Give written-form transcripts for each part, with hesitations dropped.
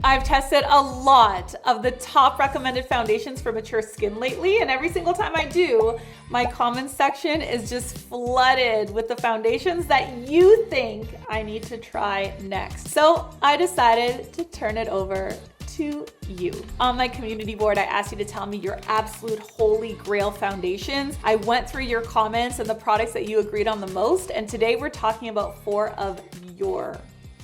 I've tested a lot of the top recommended foundations for mature skin lately, and every single time I do, my comments section is just flooded with the foundations that you think I need to try next. So I decided to turn it over to you. On my community board, I asked you to tell me your absolute holy grail foundations. I went through your comments and the products that you agreed on the most, and today we're talking about 4 of your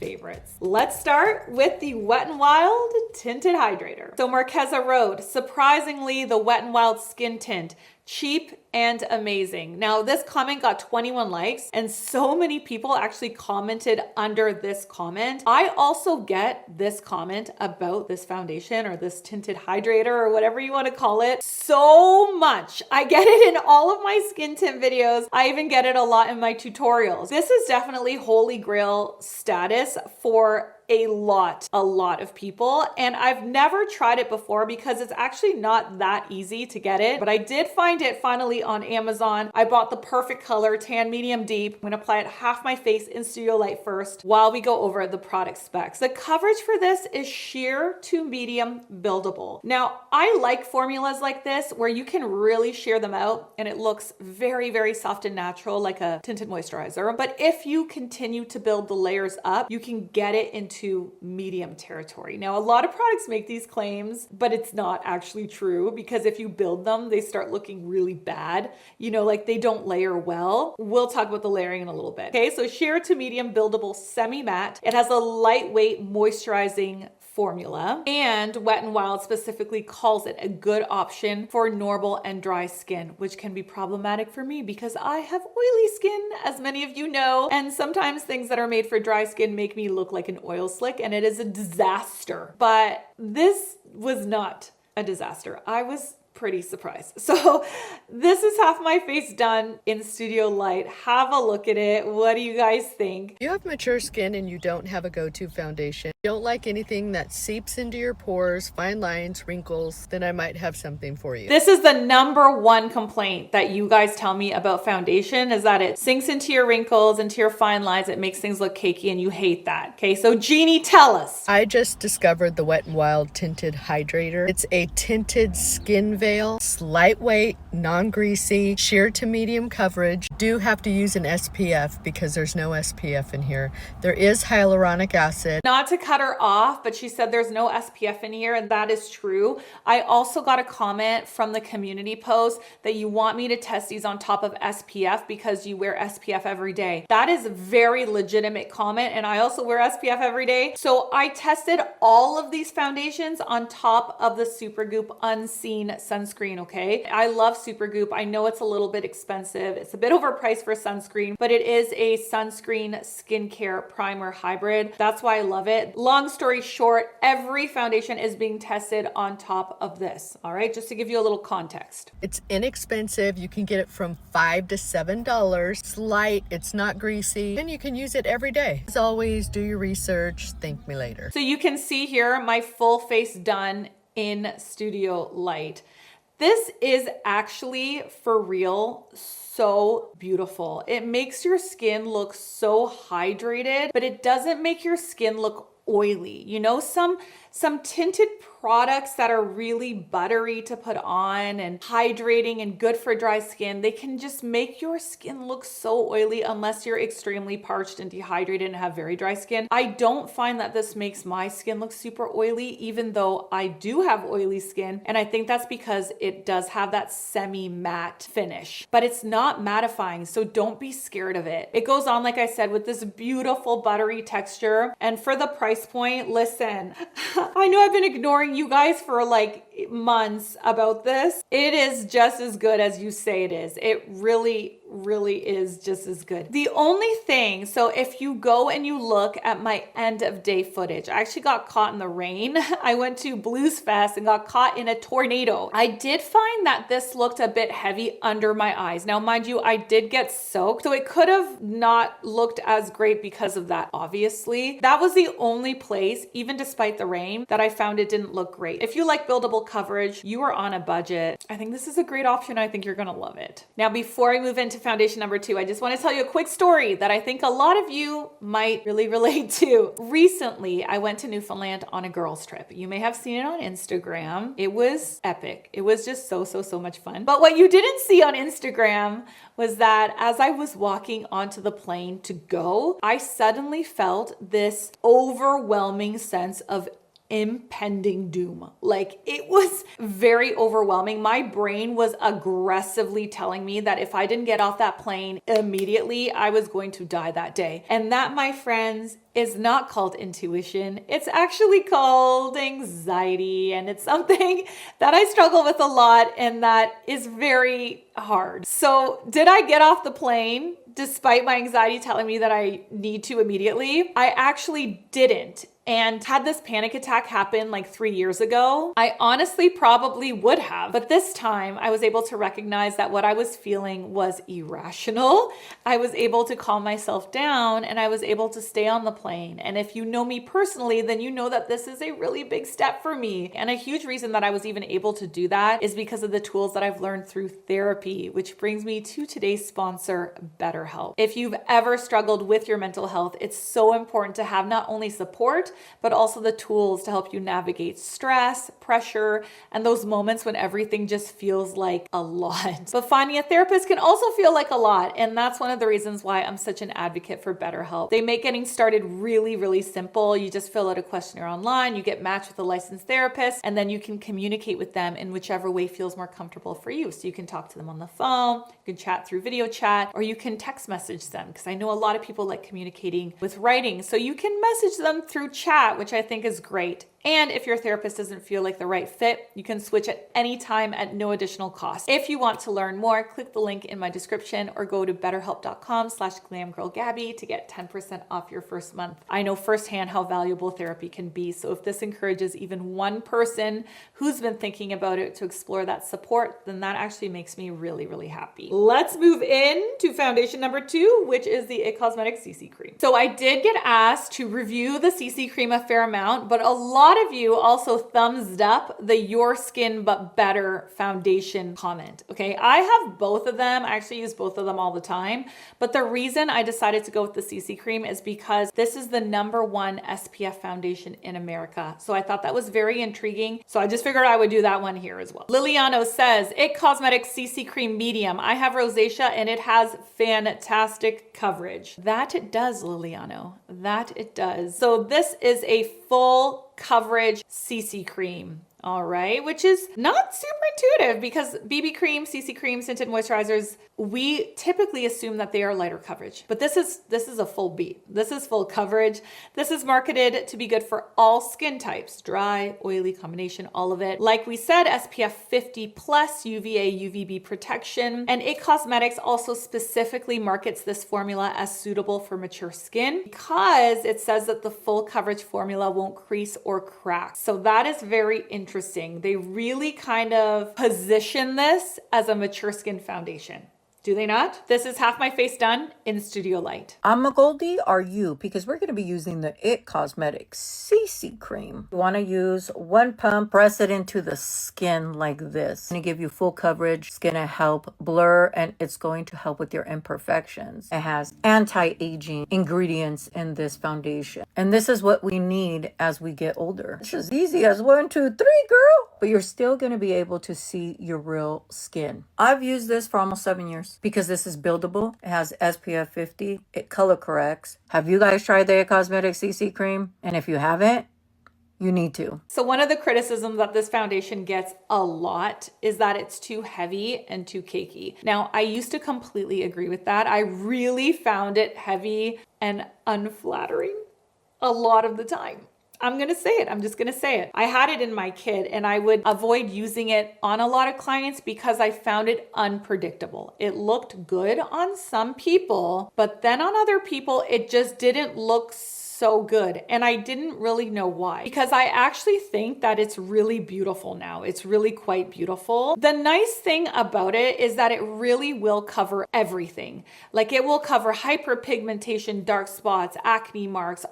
favorites. Let's start with the Wet n Wild Tinted Hydrator. So Marquesa wrote, surprisingly, the Wet n Wild Skin Tint, cheap and amazing. Now this comment got 21 likes and so many people actually commented under this comment. I also get this comment about this foundation or this tinted hydrator or whatever you want to call it so much. I get it in all of my skin tint videos. I even get it a lot in my tutorials. This is definitely holy grail status for a lot of people, and I've never tried it before because it's actually not that easy to get it, but I did find it finally on Amazon. I bought the perfect color, tan medium deep. I'm gonna apply it half my face in studio light first while we go over the product specs. The coverage for this is sheer to medium buildable. Now, I like formulas like this where you can really sheer them out and it looks very, very soft and natural like a tinted moisturizer. But if you continue to build the layers up, you can get it into medium territory. Now, a lot of products make these claims, but it's not actually true because if you build them, they start looking really bad. You know, like they don't layer well. We'll talk about the layering in a little bit. Okay, so sheer to medium buildable semi-matte. It has a lightweight moisturizing formula, and Wet n Wild specifically calls it a good option for normal and dry skin, which can be problematic for me because I have oily skin, as many of you know, and sometimes things that are made for dry skin make me look like an oil slick, and it is a disaster. But this was not a disaster. I was pretty surprised. So this is half my face done in studio light. Have a look at it. What do you guys think? You have mature skin and you don't have a go-to foundation. You don't like anything that seeps into your pores, fine lines, wrinkles, then I might have something for you. This is the #1 complaint that you guys tell me about foundation is that it sinks into your wrinkles, into your fine lines. It makes things look cakey and you hate that. Okay, so Jeannie, tell us. I just discovered the Wet n Wild Tinted Hydrator. It's a tinted skin veil. It's lightweight, non-greasy, sheer to medium coverage. Do have to use an SPF because there's no SPF in here. There is hyaluronic acid. Not to cut her off, but she said there's no SPF in here, and that is true. I also got a comment from the community post that you want me to test these on top of SPF because you wear SPF every day. That is a very legitimate comment, and I also wear SPF every day. So I tested all of these foundations on top of the Supergoop Unseen sunscreen, okay? I love Supergoop. I know it's a little bit expensive. It's a bit overpriced for sunscreen, but it is a sunscreen skincare primer hybrid. That's why I love it. Long story short, every foundation is being tested on top of this, all right? Just to give you a little context. It's inexpensive. You can get it from $5 to $7. It's light, it's not greasy, and you can use it every day. As always, do your research. Thank me later. So you can see here my full face done in studio light. This is actually for real so beautiful. It makes your skin look so hydrated, but it doesn't make your skin look oily. You know, some tinted products that are really buttery to put on and hydrating and good for dry skin, they can just make your skin look so oily unless you're extremely parched and dehydrated and have very dry skin. I don't find that this makes my skin look super oily, even though I do have oily skin. And I think that's because it does have that semi-matte finish, but it's not mattifying. So don't be scared of it. It goes on, like I said, with this beautiful buttery texture. And for the price point, listen, I know I've been ignoring you guys for like months about this. It is just as good as you say it is. It really is just as good. The only thing, so if you go and you look at my end of day footage, I actually got caught in the rain. I went to Blues Fest and got caught in a tornado. I did find that this looked a bit heavy under my eyes. Now, mind you, I did get soaked, so it could have not looked as great because of that, obviously. That was the only place, even despite the rain, that I found it didn't look great. If you like buildable coverage, you are on a budget, I think this is a great option. I think you're gonna love it. Now, before I move into foundation number 2, I just want to tell you a quick story that I think a lot of you might really relate to. Recently, I went to Newfoundland on a girls trip. You may have seen it on Instagram. It was epic. It was just so much fun. But what you didn't see on Instagram was that as I was walking onto the plane to go, I suddenly felt this overwhelming sense of impending doom. Like, it was very overwhelming. My brain was aggressively telling me that if I didn't get off that plane immediately, I was going to die that day. And that, my friends, is not called intuition. It's actually called anxiety. And it's something that I struggle with a lot and that is very hard. So did I get off the plane despite my anxiety telling me that I need to immediately? I actually didn't. And had this panic attack happen like 3 years ago, I honestly probably would have. But this time I was able to recognize that what I was feeling was irrational. I was able to calm myself down and I was able to stay on the plane. And if you know me personally, then you know that this is a really big step for me. And a huge reason that I was even able to do that is because of the tools that I've learned through therapy, which brings me to today's sponsor, BetterHelp. If you've ever struggled with your mental health, it's so important to have not only support, but also the tools to help you navigate stress, pressure, and those moments when everything just feels like a lot. But finding a therapist can also feel like a lot, and that's one of the reasons why I'm such an advocate for BetterHelp. They make getting started really simple. You just fill out a questionnaire online, you get matched with a licensed therapist, and then you can communicate with them in whichever way feels more comfortable for you. So you can talk to them on the phone, you can chat through video chat, or you can text message them, because I know a lot of people like communicating with writing. So you can message them through chat, which I think is great. And if your therapist doesn't feel like the right fit, you can switch at any time at no additional cost. If you want to learn more, click the link in my description or go to betterhelp.com/glamgirlgabby to get 10% off your first month. I know firsthand how valuable therapy can be. So if this encourages even one person who's been thinking about it to explore that support, then that actually makes me really happy. Let's move in to foundation number 2, which is the It Cosmetics CC Cream. So I did get asked to review the CC Cream a fair amount, but a lot of you also thumbs up the Your Skin But Better foundation comment. Okay, I have both of them. I actually use both of them all the time. But the reason I decided to go with the CC Cream is because this is the #1 SPF foundation in America. So I thought that was very intriguing. So I just figured I would do that one here as well. Liliano says, It Cosmetics CC Cream Medium. I have rosacea and it has fantastic coverage. That it does, Liliano. That it does. So this is a full coverage CC cream. All right, which is not super intuitive because BB cream, CC creams, tinted moisturizers, we typically assume that they are lighter coverage, but this is a full beat. This is full coverage. This is marketed to be good for all skin types, dry, oily combination, all of it. Like we said, SPF 50 plus UVA, UVB protection. And It Cosmetics also specifically markets this formula as suitable for mature skin because it says that the full coverage formula won't crease or crack. So that is very interesting. They really kind of position this as a mature skin foundation. Do they not? This is half my face done in studio light. I'm a Goldie, are you? Because we're going to be using the It Cosmetics CC Cream. You want to use one pump, press it into the skin like this. It's going to give you full coverage. It's going to help blur and it's going to help with your imperfections. It has anti-aging ingredients in this foundation. And this is what we need as we get older. It's as easy as 1, 2, 3, girl. But you're still going to be able to see your real skin. I've used this for almost 7 years. Because this is buildable. It has SPF 50. It color corrects. Have you guys tried the It Cosmetics CC Cream? And if you haven't, you need to. So one of the criticisms that this foundation gets a lot is that it's too heavy and too cakey. Now, I used to completely agree with that. I really found it heavy and unflattering a lot of the time. I'm going to say it. I'm just going to say it. I had it in my kit and I would avoid using it on a lot of clients because I found it unpredictable. It looked good on some people, but then on other people, it just didn't look so so good. And I didn't really know why, because I actually think that it's really beautiful now. It's really quite beautiful. The nice thing about it is that it really will cover everything. Like it will cover hyperpigmentation, dark spots, acne marks,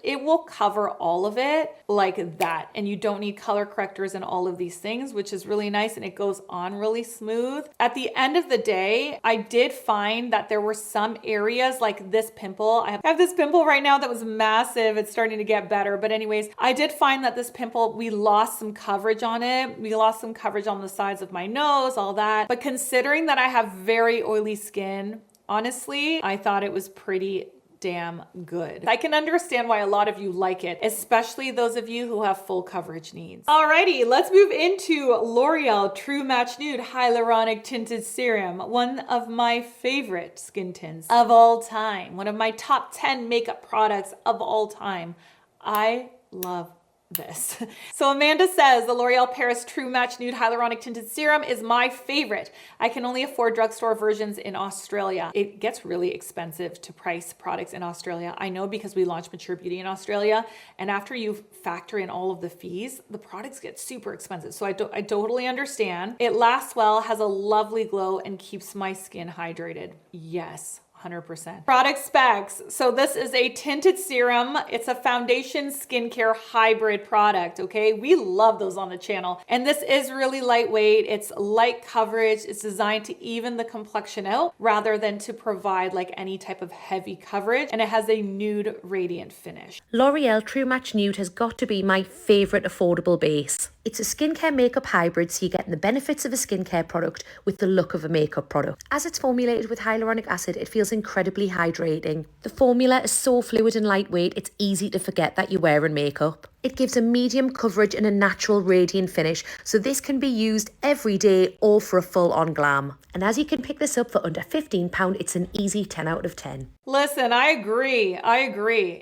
it will cover all of it like that. And you don't need color correctors and all of these things, which is really nice. And it goes on really smooth. At the end of the day, I did find that there were some areas like this pimple. I have this pimple right now that was massive. It's starting to get better. But anyways, I did find that this pimple, we lost some coverage on it. We lost some coverage on the sides of my nose, all that. But considering that I have very oily skin, honestly, I thought it was pretty damn good. I can understand why a lot of you like it, especially those of you who have full coverage needs. Alrighty, let's move into L'Oreal True Match Nude Hyaluronic Tinted Serum, one of my favorite skin tints of all time, one of my top 10 makeup products of all time. I love this. So Amanda says the L'Oreal Paris True Match Nude Hyaluronic Tinted Serum is my favorite. I can only afford drugstore versions in Australia. It gets really expensive to price products in Australia. I know because we launched Mature Beauty in Australia, and after you factor in all of the fees, the products get super expensive. So I totally understand. It lasts well, has a lovely glow, and keeps my skin hydrated. Yes. 100%. Product specs. So this is a tinted serum. It's a foundation skincare hybrid product, okay? We love those on the channel. And this is really lightweight. It's light coverage. It's designed to even the complexion out rather than to provide like any type of heavy coverage. And it has a nude radiant finish. L'Oreal True Match Nude has got to be my favourite affordable base. It's a skincare makeup hybrid, so you're getting the benefits of a skincare product with the look of a makeup product. As it's formulated with hyaluronic acid, it feels incredibly hydrating. The formula is so fluid and lightweight, it's easy to forget that you're wearing makeup. It gives a medium coverage and a natural radiant finish, so this can be used every day or for a full-on glam. And as you can pick this up for under £15, it's an easy 10 out of 10. Listen, I agree.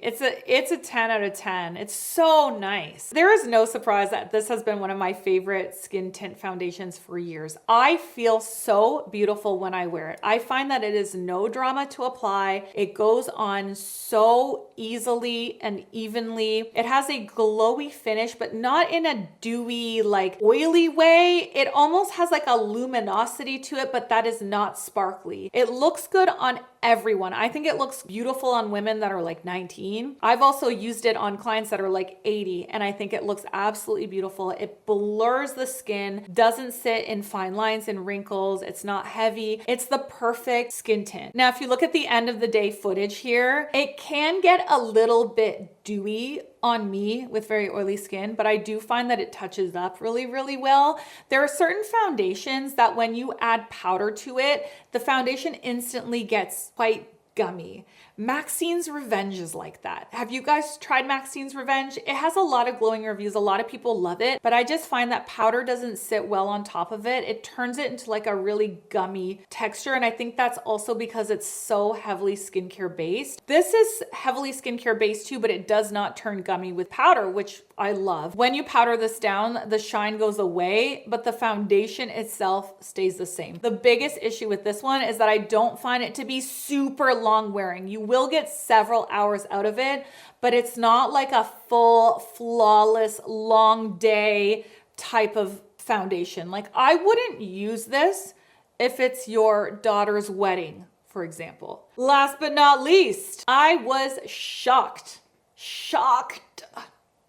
It's a 10 out of 10. It's so nice. There is no surprise that this has been one of my favorite skin tint foundations for years. I feel so beautiful when I wear it. I find that it is no drama to apply. It goes on so easily and evenly. It has a glowy finish, but not in a dewy, like oily way. It almost has like a luminosity to it, but that is not sparkly. It looks good on everyone. I think it looks beautiful on women that are like 19. I've also used it on clients that are like 80, and I think it looks absolutely beautiful. It blurs the skin, doesn't sit in fine lines and wrinkles. It's not heavy. It's the perfect skin tint. Now, if you look at the end of the day footage here, it can get a little bit dewy on me with very oily skin, but I do find that it touches up really, really well. There are certain foundations that when you add powder to it, the foundation instantly gets quite gummy. Maxine's Revenge is like that. Have you guys tried Maxine's Revenge? It has a lot of glowing reviews. A lot of people love it, but I just find that powder doesn't sit well on top of it. It turns it into like a really gummy texture. And I think that's also because it's so heavily skincare based. This is heavily skincare based too, but it does not turn gummy with powder, which I love. When you powder this down, the shine goes away, but the foundation itself stays the same. The biggest issue with this one is that I don't find it to be super long wearing. You will get several hours out of it, but it's not like a full, flawless, long day type of foundation. Like I wouldn't use this if it's your daughter's wedding, for example. Last but not least, I was shocked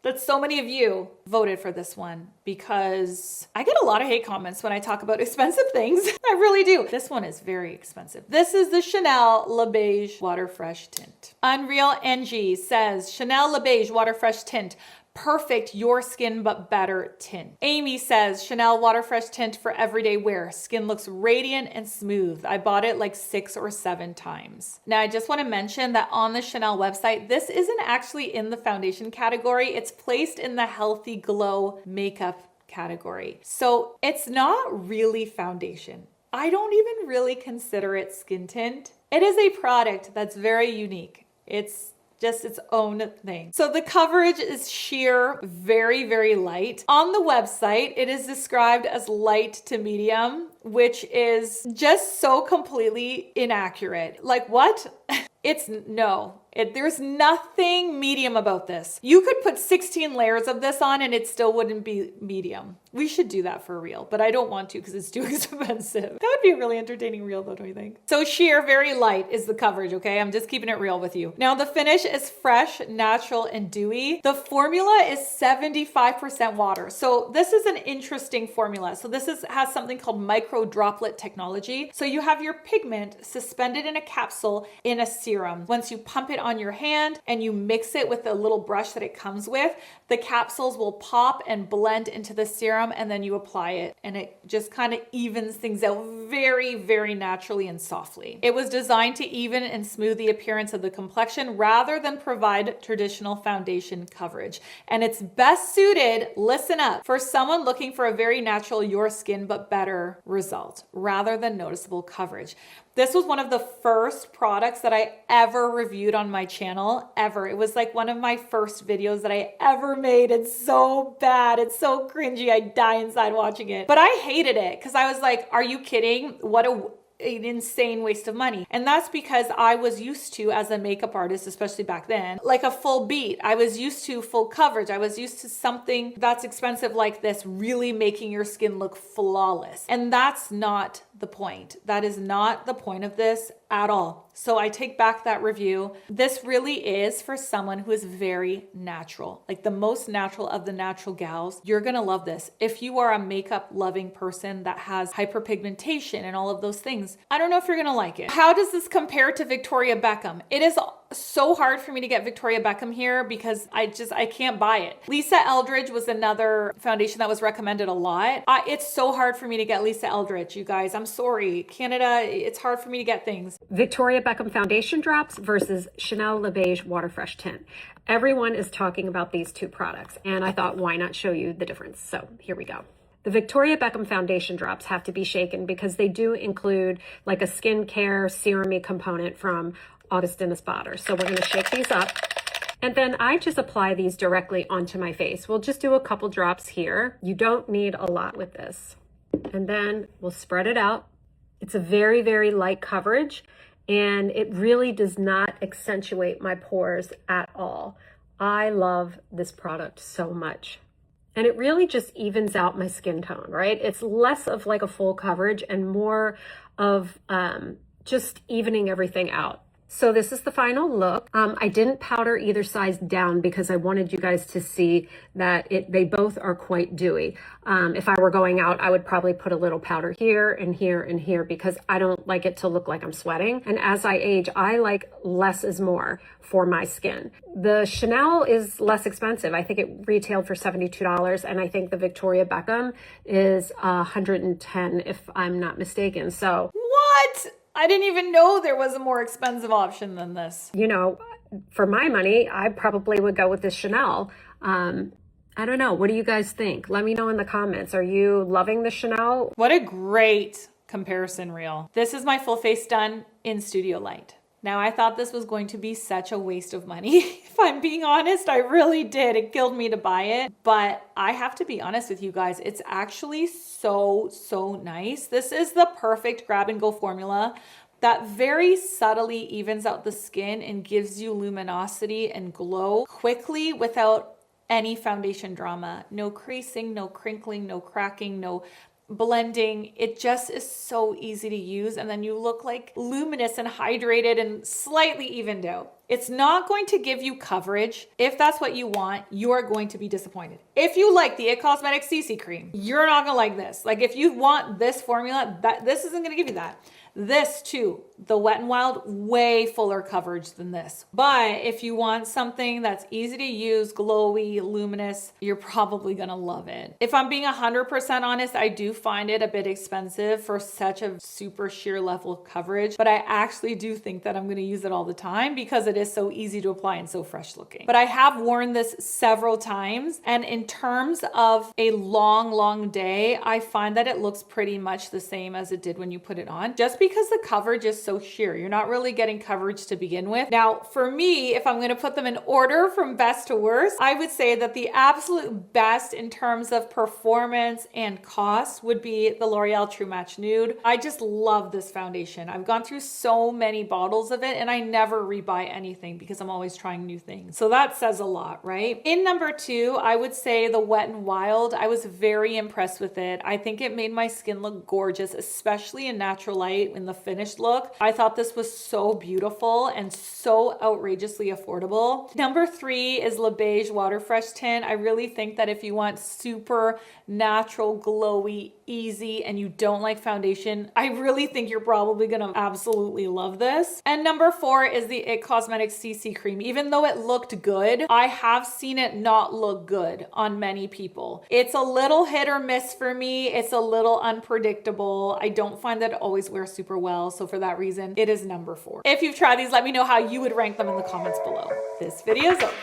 that so many of you voted for this one because I get a lot of hate comments when I talk about expensive things. I really do. This one is very expensive. This is the Chanel Le Beige Water Fresh Tint. Unreal NG says Chanel Le Beige Water Fresh Tint. Perfect your skin but better tint. Amy says Chanel Water Fresh Tint for everyday wear. Skin looks radiant and smooth. I bought it like 6 or 7 times. Now I just want to mention that on the Chanel website, this isn't actually in the foundation category. It's placed in the healthy glow makeup category. So it's not really foundation. I don't even really consider it skin tint. It is a product that's very unique. It's just its own thing. So the coverage is sheer, very, very light. On the website, it is described as light to medium, which is just so completely inaccurate. Like what? It's There's nothing medium about this. You could put 16 layers of this on and it still wouldn't be medium. We should do that for real, but I don't want to because it's too expensive. That would be a really entertaining reel though, don't you think? So sheer, very light is the coverage, okay? I'm just keeping it real with you. Now the finish is fresh, natural, and dewy. The formula is 75% water. So this is an interesting formula. So this has something called micro droplet technology. So you have your pigment suspended in a capsule in a serum. Once you pump it on your hand and you mix it with the little brush that it comes with, the capsules will pop and blend into the serum, and then you apply it, and it just kind of evens things out very, very naturally and softly. It was designed to even and smooth the appearance of the complexion rather than provide traditional foundation coverage. And it's best suited, listen up, for someone looking for a very natural your skin but better result rather than noticeable coverage. This was one of the first products that I ever reviewed on my channel, ever. It was like one of my first videos that I ever made. It's so bad. It's so cringy. I die inside watching it. But I hated it because I was like, are you kidding? What an insane waste of money. And that's because I was used to, as a makeup artist, especially back then, like a full beat. I was used to full coverage. I was used to something that's expensive like this really making your skin look flawless. And that's not the point. That is not the point of this at all. So I take back that review. This really is for someone who is very natural, like the most natural of the natural gals. You're gonna love this. If you are a makeup loving person that has hyperpigmentation and all of those things, I don't know if you're gonna like it. How does this compare to Victoria Beckham? It is so hard for me to get Victoria Beckham here because I can't buy it. Lisa Eldridge was another foundation that was recommended a lot. It's so hard for me to get Lisa Eldridge, you guys. I'm sorry. Canada, it's hard for me to get things. Victoria Beckham foundation drops versus Chanel Le Beige Water Fresh Tint. Everyone is talking about these two products, and I thought, why not show you the difference? So here we go. The Victoria Beckham foundation drops have to be shaken because they do include like a skincare serum-y component from Augustin Espada. So we're going to shake these up. And then I just apply these directly onto my face. We'll just do a couple drops here. You don't need a lot with this. And then we'll spread it out. It's a very, very light coverage, and it really does not accentuate my pores at all. I love this product so much. And it really just evens out my skin tone, right? It's less of like a full coverage and more of just evening everything out. So this is the final look. I didn't powder either side down because I wanted you guys to see that they both are quite dewy. If I were going out, I would probably put a little powder here and here and here because I don't like it to look like I'm sweating. And as I age, I like less is more for my skin. The Chanel is less expensive. I think it retailed for $72, and I think the Victoria Beckham is $110 if I'm not mistaken. So what? I didn't even know there was a more expensive option than this. You know, for my money, I probably would go with the Chanel. I don't know. What do you guys think? Let me know in the comments. Are you loving the Chanel? What a great comparison reel. This is my full face done in studio light. Now, I thought this was going to be such a waste of money. If I'm being honest, I really did. It killed me to buy it. But I have to be honest with you guys. It's actually so, so nice. This is the perfect grab and go formula that very subtly evens out the skin and gives you luminosity and glow quickly without any foundation drama. No creasing, no crinkling, no cracking, no blending. It just is so easy to use, and then you look like luminous and hydrated and slightly evened out. It's not going to give you coverage. If that's what you want, you're going to be disappointed. If you like the It Cosmetics CC cream, you're not gonna like this. Like if you want this formula, this isn't gonna give you that. This too, the Wet n Wild, way fuller coverage than this. But if you want something that's easy to use, glowy, luminous, you're probably gonna love it. If I'm being 100% honest, I do find it a bit expensive for such a super sheer level of coverage, but I actually do think that I'm gonna use it all the time because it is so easy to apply and so fresh looking. But I have worn this several times, and in terms of a long, long day, I find that it looks pretty much the same as it did when you put it on. Just because the coverage is so sheer. You're not really getting coverage to begin with. Now, for me, if I'm going to put them in order from best to worst, I would say that the absolute best in terms of performance and cost would be the L'Oreal True Match Nude. I just love this foundation. I've gone through so many bottles of it and I never rebuy anything because I'm always trying new things. So that says a lot, right? In number 2, I would say the Wet n Wild. I was very impressed with it. I think it made my skin look gorgeous, especially in natural light in the finished look. I thought this was so beautiful and so outrageously affordable. Number 3 is Le Beige Water Fresh Tint. I really think that if you want super natural, glowy, easy, and you don't like foundation, I really think you're probably gonna absolutely love this. And number 4 is the IT Cosmetics CC Cream. Even though it looked good, I have seen it not look good on many people. It's a little hit or miss for me. It's a little unpredictable. I don't find that it always wears super well. So for that reason, it is number 4. If you've tried these, let me know how you would rank them in the comments below. This video is over.